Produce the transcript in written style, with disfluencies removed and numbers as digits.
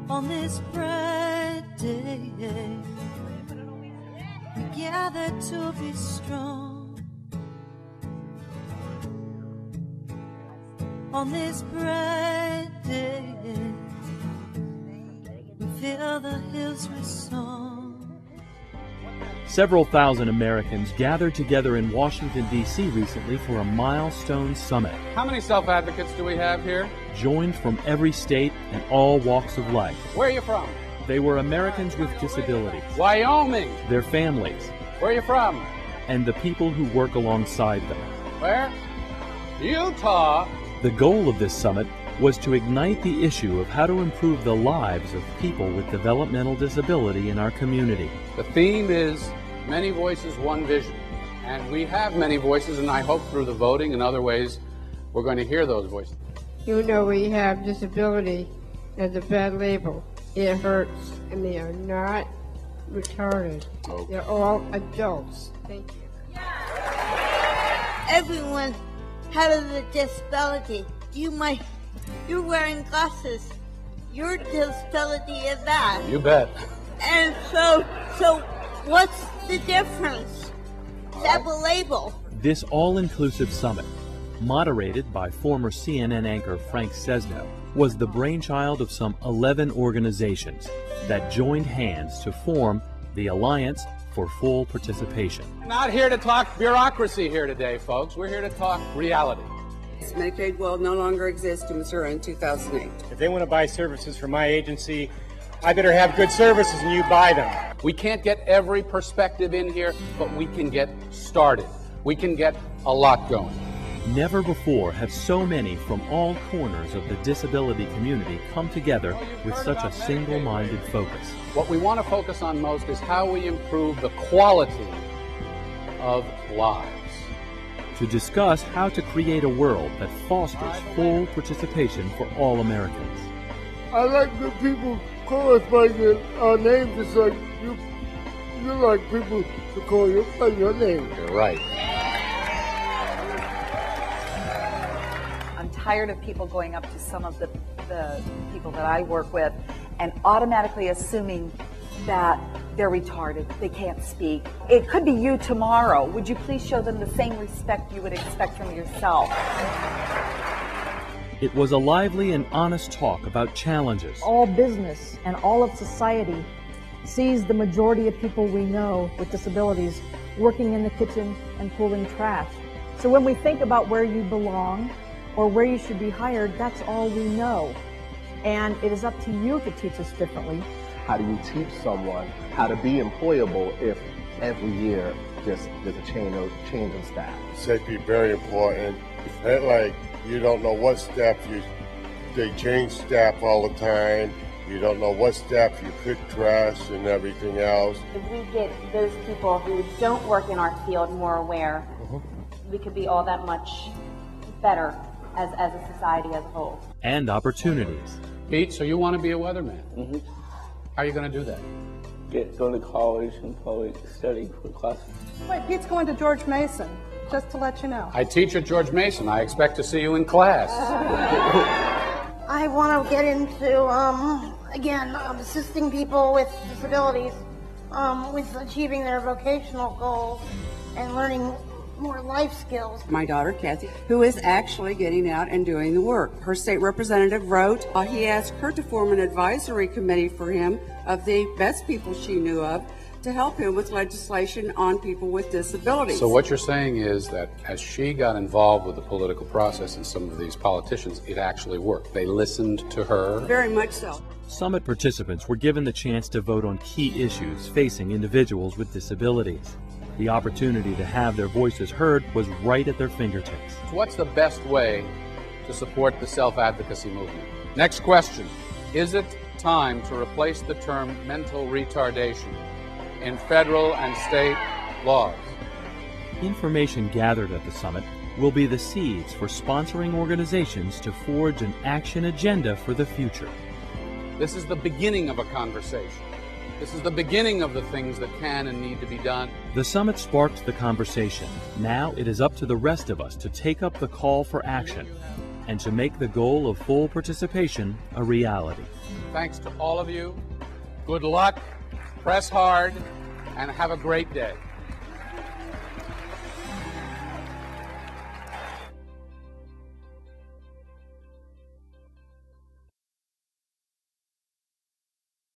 On this bright day, we gather to be strong. On this bright day, we fill the hills with song. Several thousand Americans gathered together in Washington, D.C. recently for a milestone summit. How many self-advocates do we have here? Joined from every state and all walks of life. Where are you from? They were Americans with disabilities, Wyoming. their families, Where are you from? and the people who work alongside them. Where? Utah. The goal of this summit was to ignite the issue of how to improve the lives of people with developmental disability in our community. The theme is Many Voices, One Vision. And we have many voices, and I hope through the voting and other ways we're going to hear those voices. You know, we have disability as a bad label. It hurts, and they are not retarded. Oh. They're all adults. Thank you. Everyone has a disability. You're wearing glasses. Your disability is that. You bet. And so what's the difference? That will label. This all-inclusive summit, moderated by former CNN anchor Frank Sesno, was the brainchild of some 11 organizations that joined hands to form the Alliance for Full Participation. Not here to talk bureaucracy here today, folks. We're here to talk reality. Medicaid will no longer exist in Missouri in 2008. If they want to buy services from my agency, I better have good services and you buy them. We can't get every perspective in here, but we can get started. We can get a lot going. Never before have so many from all corners of the disability community come together with such a single-minded focus. What we want to focus on most is how we improve the quality of lives. To discuss how to create a world that fosters full participation for all Americans. I like the people call us by our names. It's like you like people to call you by your name. You're right. I'm tired of people going up to some of the people that I work with and automatically assuming that they're retarded, they can't speak. It could be you tomorrow. Would you please show them the same respect you would expect from yourself? It was a lively and honest talk about challenges. All business and all of society sees the majority of people we know with disabilities working in the kitchen and pulling trash. So when we think about where you belong or where you should be hired, that's all we know. And it is up to you to teach us differently. How do you teach someone how to be employable if every year there's a change of staff? Safety very important. Like you don't know what staff they change staff all the time. You don't know what staff you could trust and everything else. If we get those people who don't work in our field more aware, we could be all that much better as a society as a whole. And opportunities. Pete, so you want to be a weatherman? Mm-hmm. How are you going to do that? Go to college and probably study for classes. Wait, Pete's going to George Mason, just to let you know. I teach at George Mason. I expect to see you in class. I want to get into, again, assisting people with disabilities with achieving their vocational goals and learning more life skills. My daughter, Kathy, who is actually getting out and doing the work. Her state representative wrote, he asked her to form an advisory committee for him of the best people she knew of to help him with legislation on people with disabilities. So what you're saying is that as she got involved with the political process and some of these politicians, it actually worked. They listened to her. Very much so. Summit participants were given the chance to vote on key issues facing individuals with disabilities. The opportunity to have their voices heard was right at their fingertips. What's the best way to support the self-advocacy movement? Next question. Is it time to replace the term mental retardation in federal and state laws? Information gathered at the summit will be the seeds for sponsoring organizations to forge an action agenda for the future. This is the beginning of a conversation. This is the beginning of the things that can and need to be done. The summit sparked the conversation. Now it is up to the rest of us to take up the call for action and to make the goal of full participation a reality. Thanks to all of you. Good luck, press hard, and have a great day.